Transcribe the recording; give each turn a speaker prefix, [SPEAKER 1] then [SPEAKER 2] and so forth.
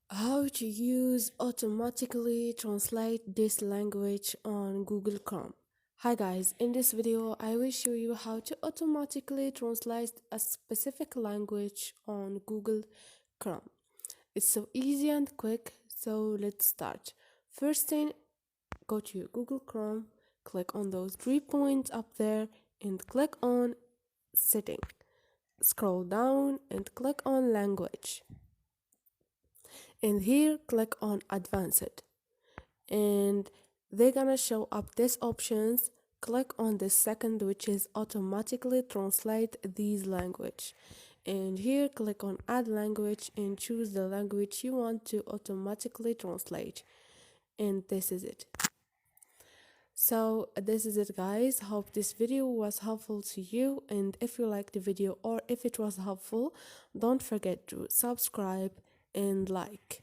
[SPEAKER 1] How to use automatically translate this language on Google Chrome. Hi guys, in this video I will show you how to automatically translate a specific language on Google Chrome. It's so easy and quick, so let's start. First thing, go to Google Chrome, click on those 3 points up there and click on setting. Scroll down and click on language. And here click on advanced and they're gonna show up these options. Click on the second, which is automatically translate these language, and here click on add language and choose the language you want to automatically translate, and this is it. So this is it guys, hope this video was helpful to you, and if you liked the video or if it was helpful, don't forget to subscribe and like.